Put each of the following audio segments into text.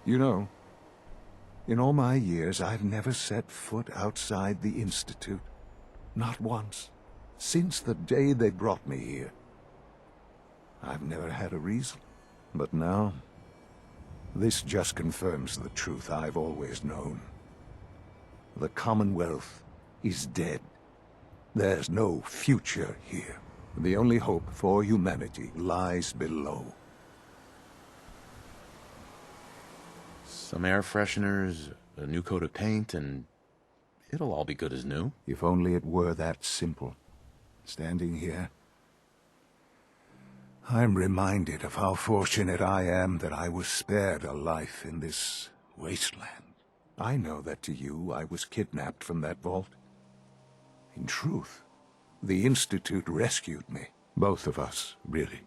You know, in all my years, I've never set foot outside the Institute. Not once. Since the day they brought me here. I've never had a reason. But now, this just confirms the truth I've always known. The Commonwealth is dead. There's no future here. The only hope for humanity lies below. Some air fresheners, a new coat of paint, and it'll all be good as new. If only it were that simple. Standing here, I'm reminded of how fortunate I am that I was spared a life in this wasteland. I know that to you, I was kidnapped from that vault. In truth, the Institute rescued me. Both of us, really.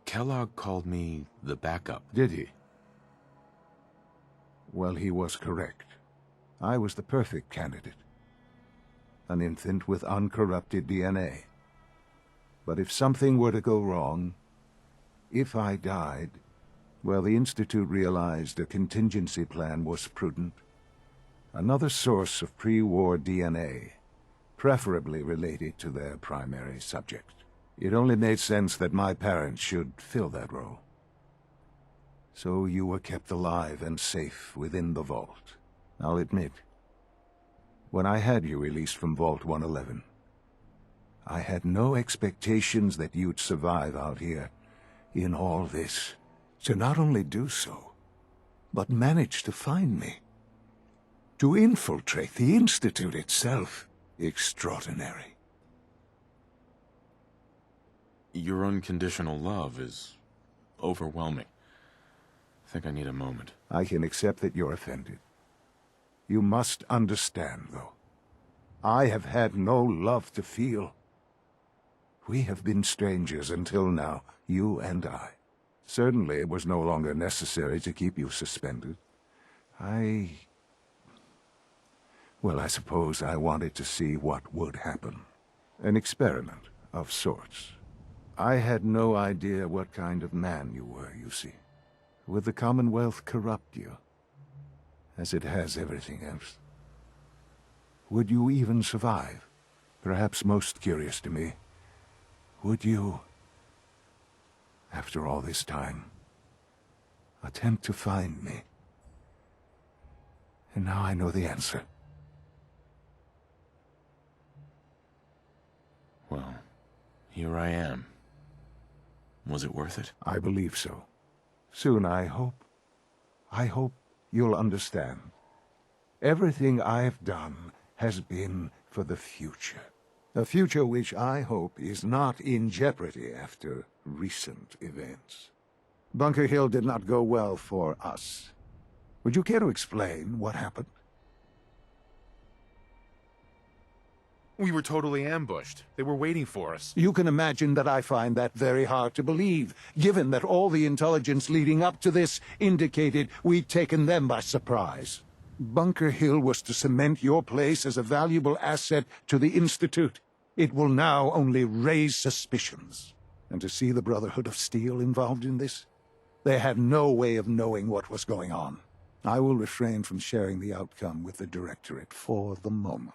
Kellogg called me the backup. Did he? Well, he was correct. I was the perfect candidate. An infant with uncorrupted DNA. But if something were to go wrong, if I died, well, the Institute realized a contingency plan was prudent. Another source of pre-war DNA, preferably related to their primary subject. It only made sense that my parents should fill that role. So you were kept alive and safe within the vault. I'll admit, when I had you released from Vault 111, I had no expectations that you'd survive out here in all this. To not only do so, but manage to find me. To infiltrate the Institute itself. Extraordinary. Your unconditional love is overwhelming. I think I need a moment. I can accept that you're offended. You must understand, though. I have had no love to feel. We have been strangers until now, you and I. Certainly it was no longer necessary to keep you suspended. Well, I suppose I wanted to see what would happen. An experiment of sorts. I had no idea what kind of man you were, you see. Would the Commonwealth corrupt you, as it has everything else? Would you even survive? Perhaps most curious to me, would you, after all this time, attempt to find me? And now I know the answer. Well, here I am. Was it worth it? I believe so. Soon, I hope. I hope you'll understand. Everything I've done has been for the future. A future which I hope is not in jeopardy after recent events. Bunker Hill did not go well for us. Would you care to explain what happened? We were totally ambushed. They were waiting for us. You can imagine that I find that very hard to believe, given that all the intelligence leading up to this indicated we'd taken them by surprise. Bunker Hill was to cement your place as a valuable asset to the Institute. It will now only raise suspicions. And to see the Brotherhood of Steel involved in this? They had no way of knowing what was going on. I will refrain from sharing the outcome with the Directorate for the moment.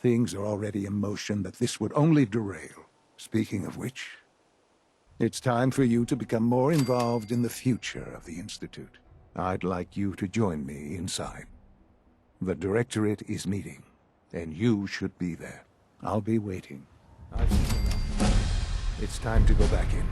Things are already in motion that this would only derail. Speaking of which, it's time for you to become more involved in the future of the Institute. I'd like you to join me inside. The Directorate is meeting, and you should be there. I'll be waiting. I've seen enough. It's time to go back in.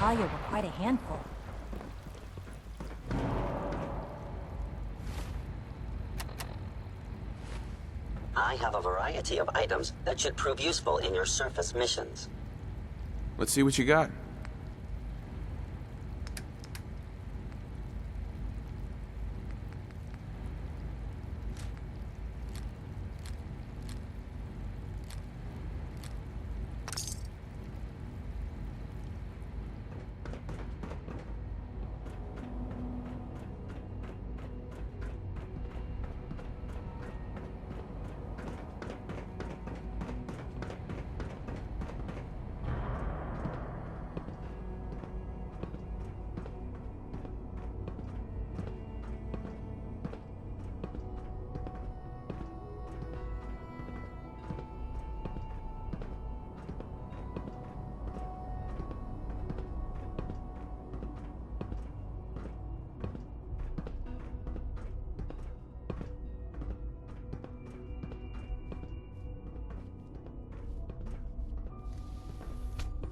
Talia were quite a handful. I have a variety of items that should prove useful in your surface missions. Let's see what you got.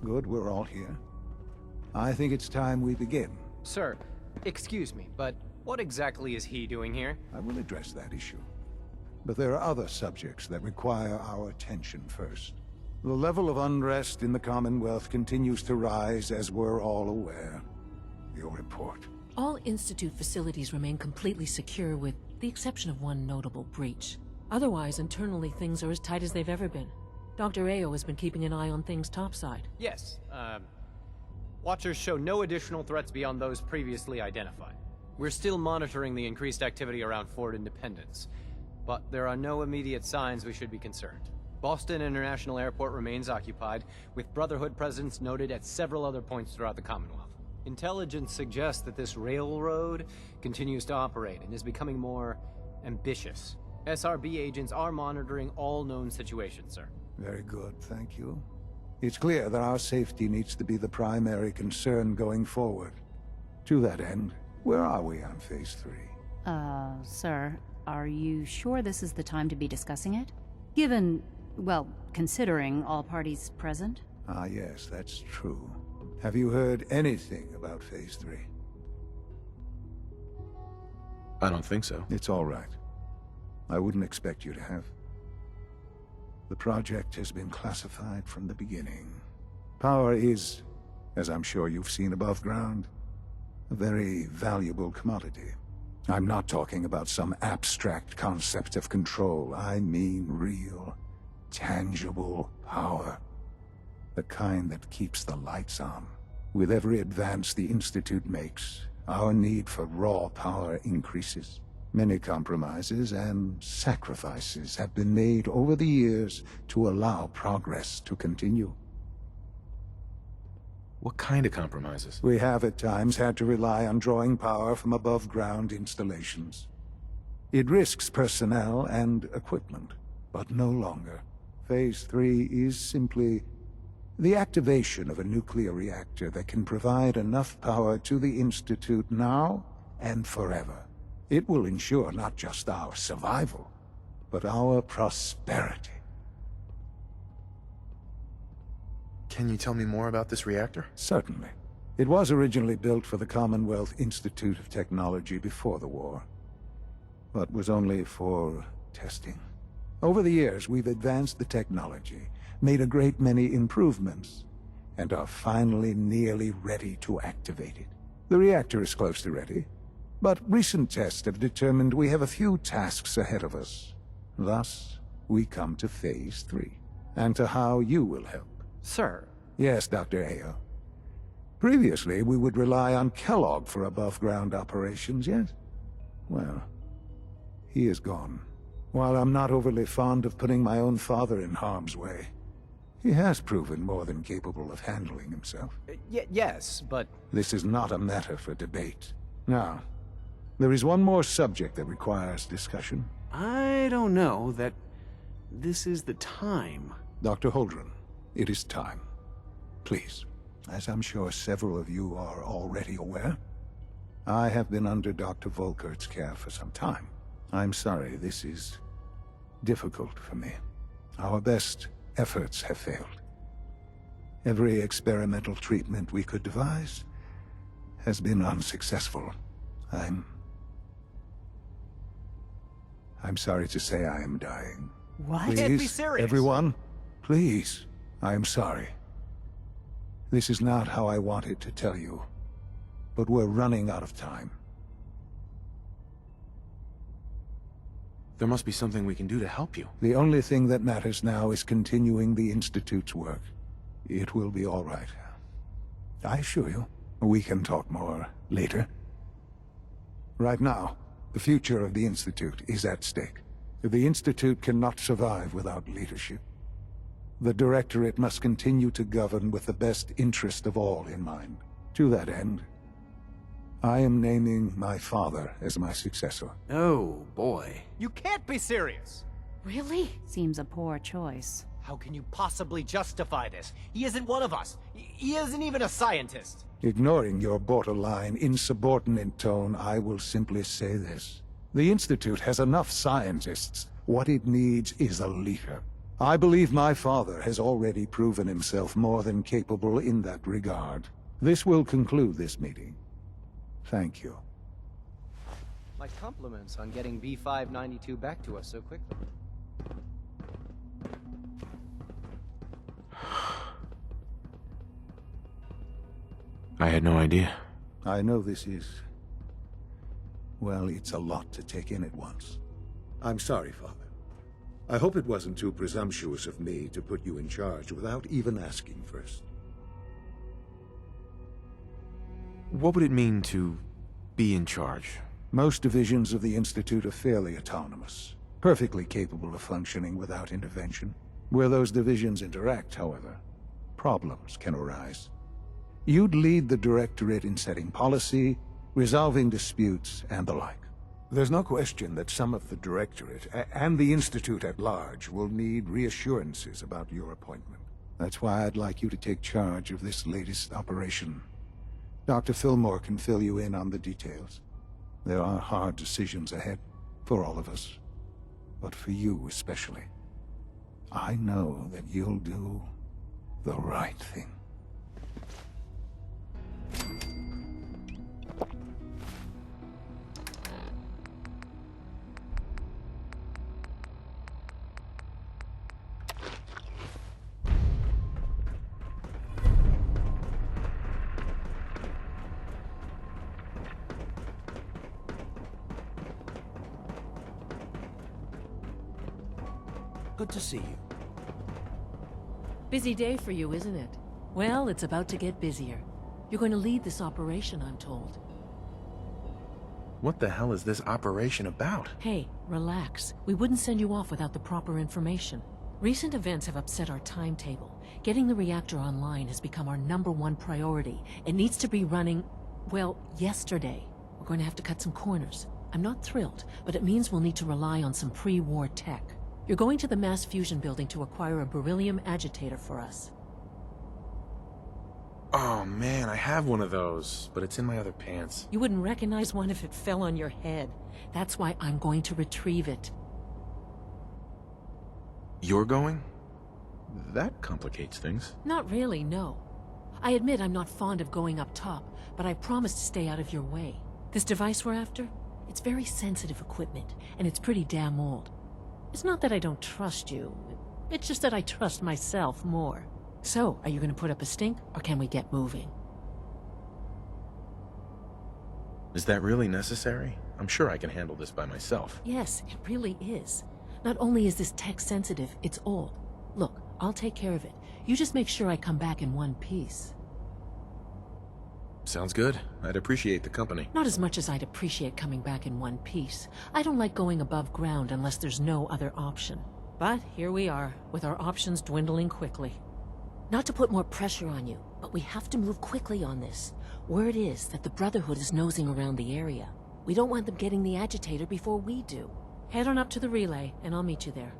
Good, we're all here. I think it's time we begin. Sir, excuse me, but what exactly is he doing here? I will address that issue. But there are other subjects that require our attention first. The level of unrest in the Commonwealth continues to rise, as we're all aware. Your report. All Institute facilities remain completely secure with the exception of one notable breach. Otherwise, internally, things are as tight as they've ever been. Dr. Ao has been keeping an eye on things topside. Yes, Watchers show no additional threats beyond those previously identified. We're still monitoring the increased activity around Fort Independence, but there are no immediate signs we should be concerned. Boston International Airport remains occupied, with Brotherhood presence noted at several other points throughout the Commonwealth. Intelligence suggests that this railroad continues to operate and is becoming more ambitious. SRB agents are monitoring all known situations, sir. Very good, thank you. It's clear that our safety needs to be the primary concern going forward. To that end, where are we on Phase 3? Sir, are you sure this is the time to be discussing it? Given, well, considering all parties present? Ah, yes, that's true. Have you heard anything about Phase 3? I don't think so. It's all right. I wouldn't expect you to have. The project has been classified from the beginning. Power is, as I'm sure you've seen above ground, a very valuable commodity. I'm not talking about some abstract concept of control. I mean real, tangible power. The kind that keeps the lights on. With every advance the Institute makes, our need for raw power increases. Many compromises and sacrifices have been made over the years to allow progress to continue. What kind of compromises? We have at times had to rely on drawing power from above-ground installations. It risks personnel and equipment, but no longer. Phase 3 is simply the activation of a nuclear reactor that can provide enough power to the Institute now and forever. It will ensure not just our survival, but our prosperity. Can you tell me more about this reactor? Certainly. It was originally built for the Commonwealth Institute of Technology before the war, but was only for testing. Over the years, we've advanced the technology, made a great many improvements, and are finally nearly ready to activate it. The reactor is close to ready, but recent tests have determined we have a few tasks ahead of us. Thus, we come to Phase 3, and to how you will help. Sir. Yes, Dr. Ao. Previously, we would rely on Kellogg for above-ground operations, yes? Well, he is gone. While I'm not overly fond of putting my own father in harm's way, he has proven more than capable of handling himself. Yes, but... This is not a matter for debate. Now, there is one more subject that requires discussion. I don't know that this is the time. Dr. Holdren, it is time. Please, as I'm sure several of you are already aware, I have been under Dr. Volkert's care for some time. I'm sorry this is difficult for me. Our best efforts have failed. Every experimental treatment we could devise has been unsuccessful. I'm sorry to say I am dying. What? Please, Can't be serious. everyone, please, I am sorry. This is not how I wanted to tell you, but we're running out of time. There must be something we can do to help you. The only thing that matters now is continuing the Institute's work. It will be all right. I assure you, we can talk more later. Right now, the future of the Institute is at stake. The Institute cannot survive without leadership. The Directorate must continue to govern with the best interest of all in mind. To that end, I am naming my father as my successor. Oh, boy. You can't be serious! Really? Seems a poor choice. How can you possibly justify this? He isn't one of us. He isn't even a scientist. Ignoring your borderline, insubordinate tone, I will simply say this. The Institute has enough scientists. What it needs is a leader. I believe my father has already proven himself more than capable in that regard. This will conclude this meeting. Thank you. My compliments on getting B-592 back to us so quickly. I had no idea. I know this is... well, it's a lot to take in at once. I'm sorry, Father. I hope it wasn't too presumptuous of me to put you in charge without even asking first. What would it mean to be in charge? Most divisions of the Institute are fairly autonomous, perfectly capable of functioning without intervention. Where those divisions interact, however, problems can arise. You'd lead the Directorate in setting policy, resolving disputes, and the like. There's no question that some of the Directorate, and the Institute at large, will need reassurances about your appointment. That's why I'd like you to take charge of this latest operation. Dr. Fillmore can fill you in on the details. There are hard decisions ahead, for all of us. But for you especially. I know that you'll do the right thing. Good to see you. Busy day for you, isn't it? Well, it's about to get busier. You're going to lead this operation, I'm told. What the hell is this operation about? Hey, relax. We wouldn't send you off without the proper information. Recent events have upset our timetable. Getting the reactor online has become our #1 priority. It needs to be running, well, yesterday. We're going to have to cut some corners. I'm not thrilled, but it means we'll need to rely on some pre-war tech. You're going to the mass fusion building to acquire a beryllium agitator for us. Oh man, I have one of those, but it's in my other pants. You wouldn't recognize one if it fell on your head. That's why I'm going to retrieve it. You're going? That complicates things. Not really, no. I admit I'm not fond of going up top, but I promise to stay out of your way. This device we're after? It's very sensitive equipment, and it's pretty damn old. It's not that I don't trust you. It's just that I trust myself more. So, are you going to put up a stink, or can we get moving? Is that really necessary? I'm sure I can handle this by myself. Yes, it really is. Not only is this tech sensitive, it's old. Look, I'll take care of it. You just make sure I come back in one piece. Sounds good. I'd appreciate the company. Not as much as I'd appreciate coming back in one piece. I don't like going above ground unless there's no other option. But here we are, with our options dwindling quickly. Not to put more pressure on you, but we have to move quickly on this. Word is that the Brotherhood is nosing around the area. We don't want them getting the agitator before we do. Head on up to the relay, and I'll meet you there.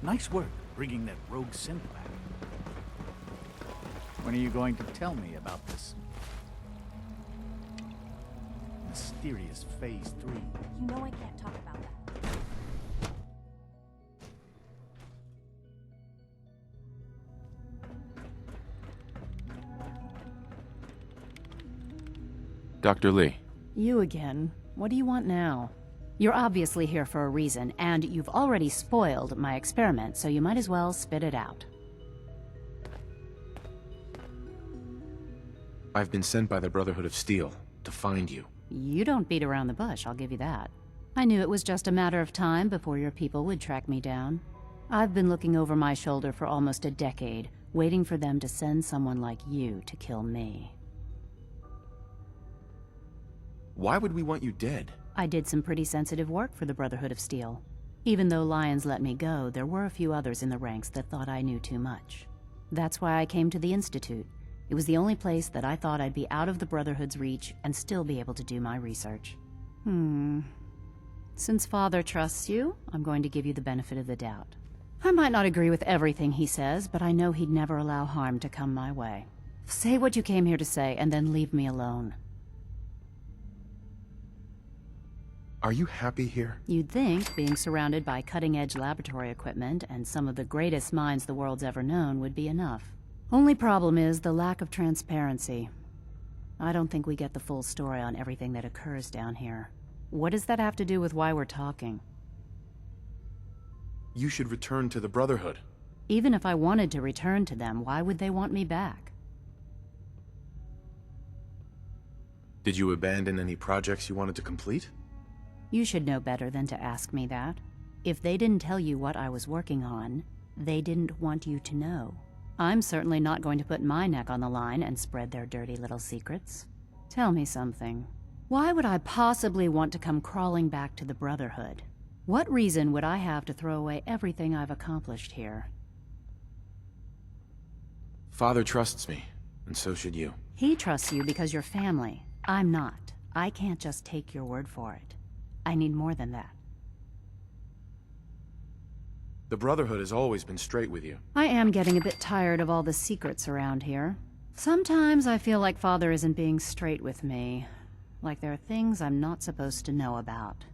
Nice work. bringing that rogue synth back. When are you going to tell me about this mysterious Phase 3? You know I can't talk about that. Dr. Lee. You again. What do you want now? You're obviously here for a reason, and you've already spoiled my experiment, so you might as well spit it out. I've been sent by the Brotherhood of Steel to find you. You don't beat around the bush, I'll give you that. I knew it was just a matter of time before your people would track me down. I've been looking over my shoulder for almost a decade, waiting for them to send someone like you to kill me. Why would we want you dead? I did some pretty sensitive work for the Brotherhood of Steel. Even though Lyons let me go, there were a few others in the ranks that thought I knew too much. That's why I came to the Institute. It was the only place that I thought I'd be out of the Brotherhood's reach and still be able to do my research. Since Father trusts you, I'm going to give you the benefit of the doubt. I might not agree with everything he says, but I know he'd never allow harm to come my way. Say what you came here to say, and then leave me alone. Are you happy here? You'd think being surrounded by cutting-edge laboratory equipment and some of the greatest minds the world's ever known would be enough. Only problem is the lack of transparency. I don't think we get the full story on everything that occurs down here. What does that have to do with why we're talking? You should return to the Brotherhood. Even if I wanted to return to them, why would they want me back? Did you abandon any projects you wanted to complete? You should know better than to ask me that. If they didn't tell you what I was working on, they didn't want you to know. I'm certainly not going to put my neck on the line and spread their dirty little secrets. Tell me something. Why would I possibly want to come crawling back to the Brotherhood? What reason would I have to throw away everything I've accomplished here? Father trusts me, and so should you. He trusts you because you're family. I'm not. I can't just take your word for it. I need more than that. The Brotherhood has always been straight with you. I am getting a bit tired of all the secrets around here. Sometimes I feel like Father isn't being straight with me. Like there are things I'm not supposed to know about.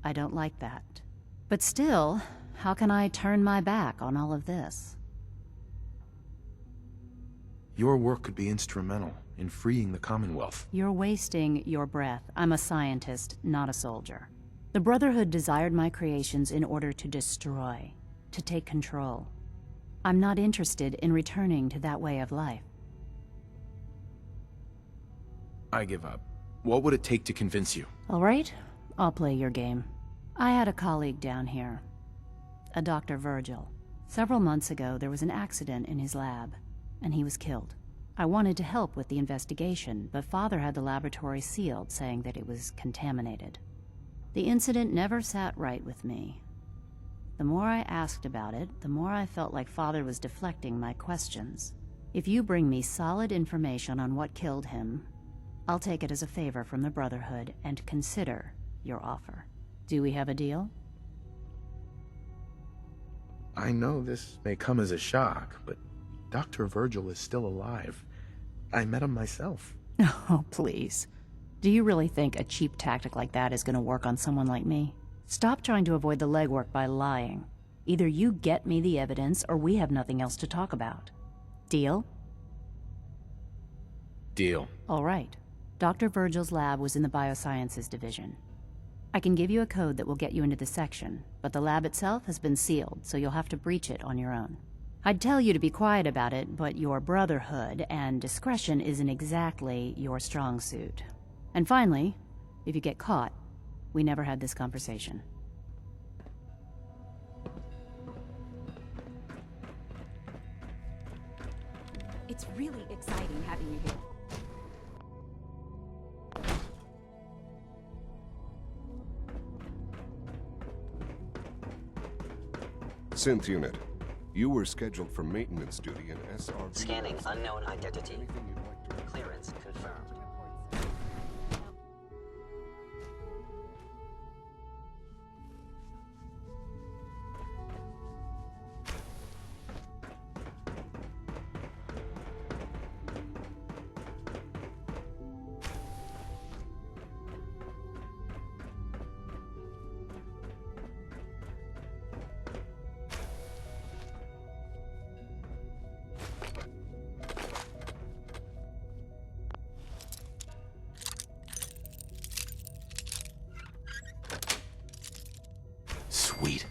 I don't like that. But still, how can I turn my back on all of this? Your work could be instrumental in freeing the Commonwealth. You're wasting your breath. I'm a scientist, not a soldier. The Brotherhood desired my creations in order to destroy, to take control. I'm not interested in returning to that way of life. I give up. What would it take to convince you? All right, I'll play your game. I had a colleague down here, a Dr. Virgil. Several months ago, there was an accident in his lab, and he was killed. I wanted to help with the investigation, but Father had the laboratory sealed, saying that it was contaminated. The incident never sat right with me. The more I asked about it, the more I felt like Father was deflecting my questions. If you bring me solid information on what killed him, I'll take it as a favor from the Brotherhood and consider your offer. Do we have a deal? I know this may come as a shock, but Dr. Virgil is still alive. I met him myself. Oh, please. Do you really think a cheap tactic like that is going to work on someone like me? Stop trying to avoid the legwork by lying. Either you get me the evidence, or we have nothing else to talk about. Deal? Deal. All right. Dr. Virgil's lab was in the Biosciences Division. I can give you a code that will get you into the section, but the lab itself has been sealed, so you'll have to breach it on your own. I'd tell you to be quiet about it, but your Brotherhood and discretion isn't exactly your strong suit. And finally, if you get caught, we never had this conversation. It's really exciting having you here. Synth unit, you were scheduled for maintenance duty in SRV. Scanning unknown identity. Anything you'd like to... Clearance confirmed. Sweet.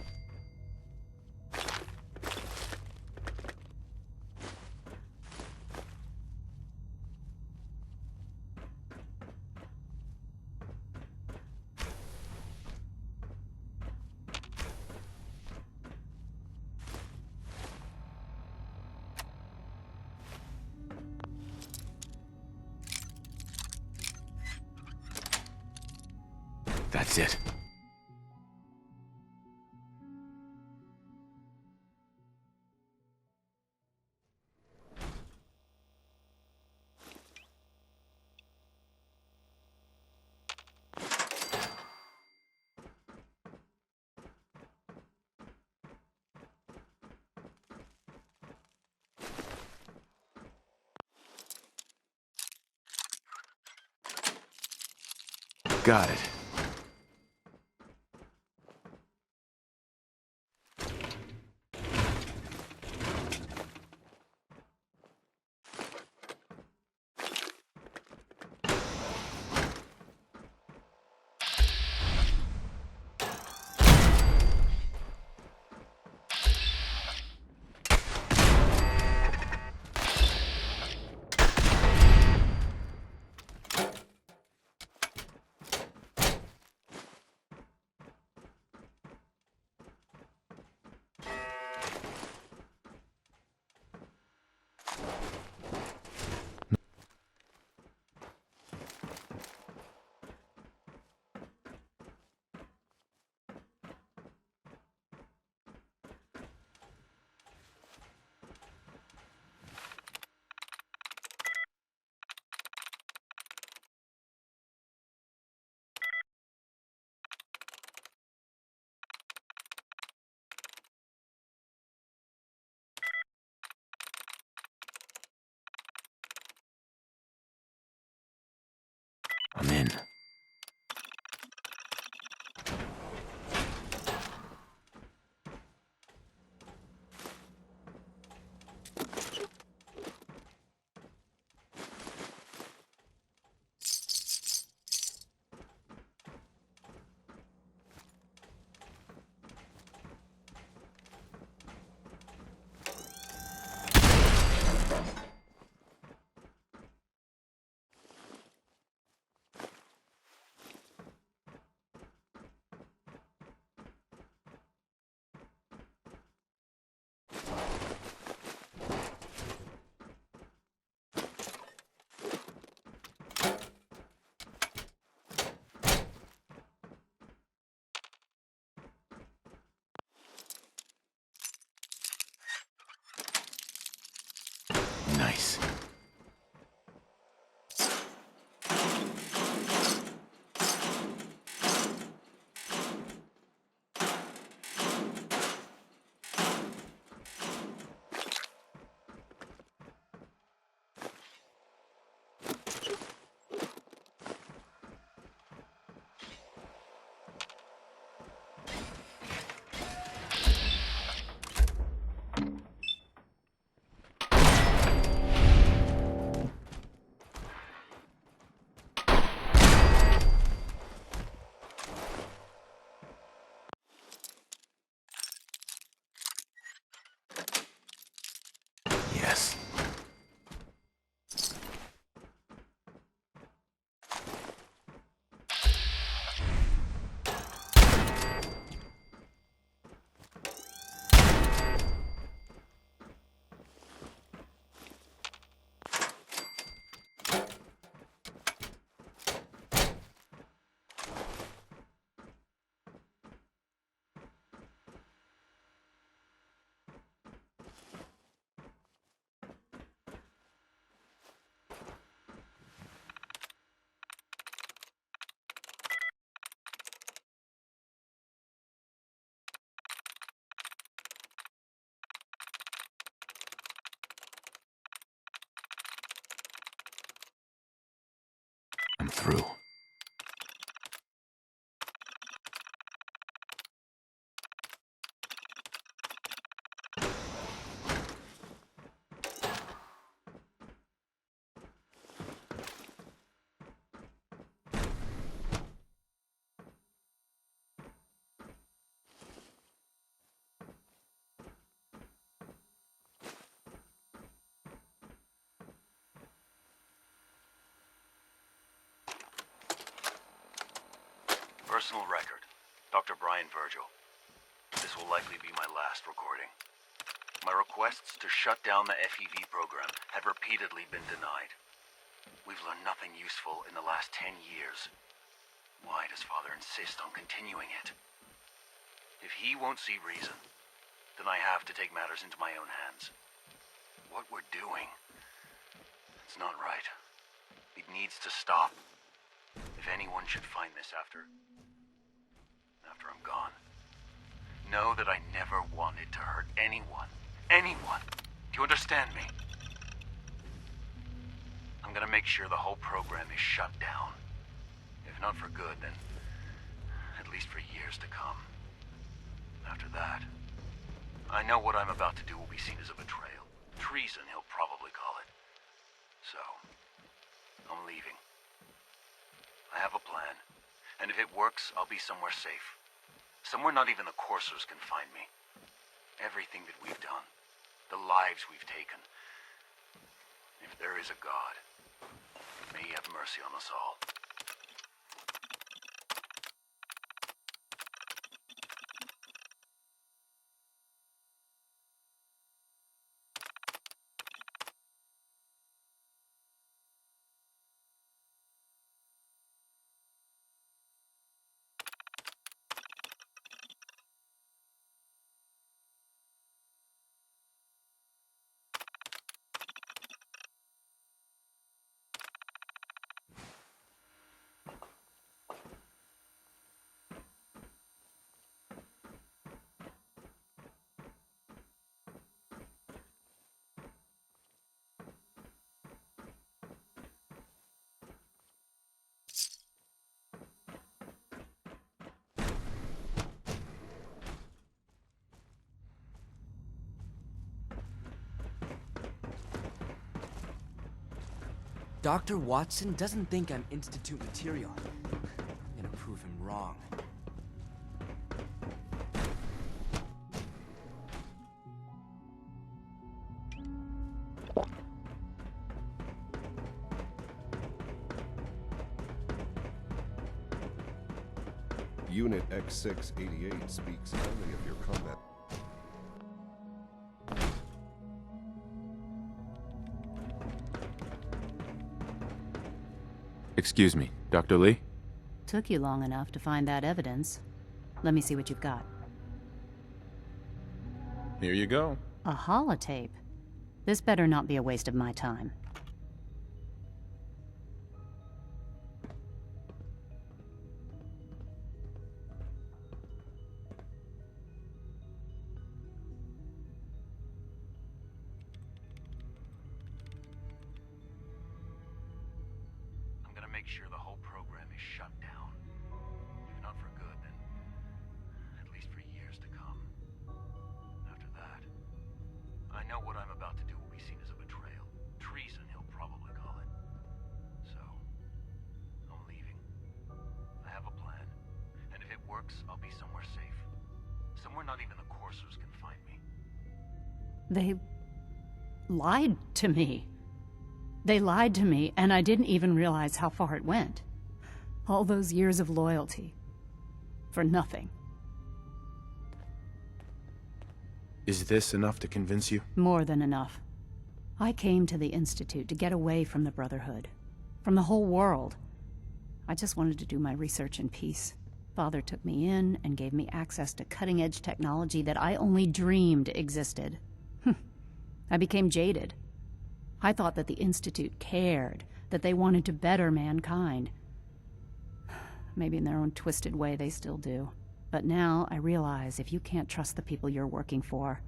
That's it. Got it. I'm in. Nice. Yes. I'm through. personal record, Dr. Brian Virgil. This will likely be my last recording. My requests to shut down the FEV program have repeatedly been denied. We've learned nothing useful in the last 10 years. Why does Father insist on continuing it? If he won't see reason, then I have to take matters into my own hands. What we're doing, it's not right. It needs to stop. If anyone should find this after I'm gone, know that I never wanted to hurt anyone. Anyone. Do you understand me? I'm gonna make sure the whole program is shut down. If not for good, then at least for years to come. After that, I know what I'm about to do will be seen as a betrayal. Treason, he'll probably call it. So, I'm leaving. I have a plan, and if it works, I'll be somewhere safe. Somewhere not even the coursers can find me. Everything that we've done, the lives we've taken. If there is a God, may he have mercy on us all. Dr. Watson doesn't think I'm Institute material. I'm gonna prove him wrong. Unit X688 speaks highly of your combat. Excuse me, Dr. Lee? Took you long enough to find that evidence. Let me see what you've got. Here you go. A holotape? This better not be a waste of my time. Make sure the whole program is shut down. If not for good, then at least for years to come. After that, I know what I'm about to do will be seen as a betrayal. Treason, he'll probably call it. So, I'm leaving. I have a plan, and if it works, I'll be somewhere safe. Somewhere not even the coursers can find me. They lied to me. They lied to me, and I didn't even realize how far it went. All those years of loyalty. For nothing. Is this enough to convince you? More than enough. I came to the Institute to get away from the Brotherhood. From the whole world. I just wanted to do my research in peace. Father took me in and gave me access to cutting-edge technology that I only dreamed existed. I became jaded. I thought that the Institute cared, that they wanted to better mankind. Maybe in their own twisted way they still do. But now I realize if you can't trust the people you're working for,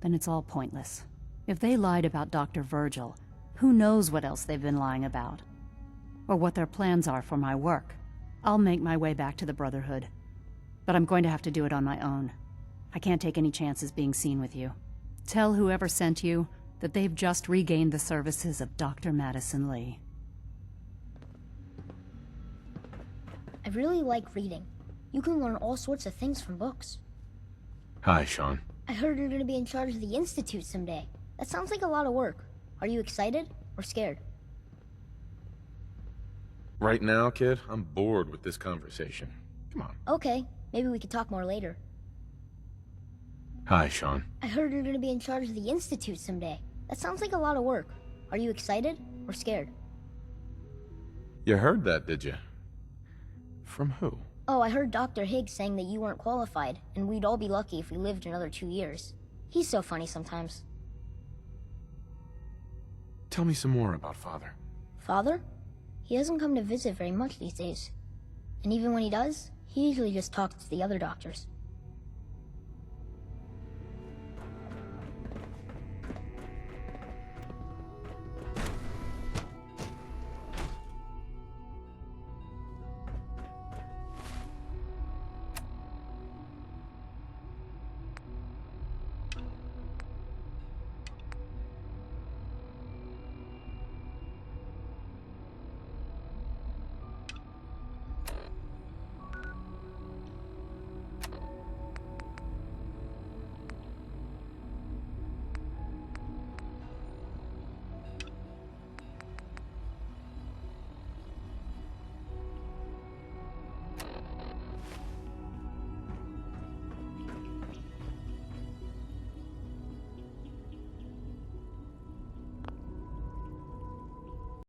then it's all pointless. If they lied about Dr. Virgil, who knows what else they've been lying about? Or what their plans are for my work. I'll make my way back to the Brotherhood. But I'm going to have to do it on my own. I can't take any chances being seen with you. Tell whoever sent you that they've just regained the services of Dr. Madison Lee. I really like reading. You can learn all sorts of things from books. Hi, Shaun. I heard you're gonna be in charge of the Institute someday. That sounds like a lot of work. Are you excited or scared? Right now, kid, I'm bored with this conversation. Come on. Okay, maybe we could talk more later. Hi, Shaun. I heard you're gonna be in charge of the Institute someday. That sounds like a lot of work. Are you excited or scared? You heard that, did you? From who? Oh, I heard Dr. Higgs saying that you weren't qualified, and we'd all be lucky if we lived another 2 years. He's so funny sometimes. Tell me some more about Father. Father? He doesn't come to visit very much these days. And even when he does, he usually just talks to the other doctors.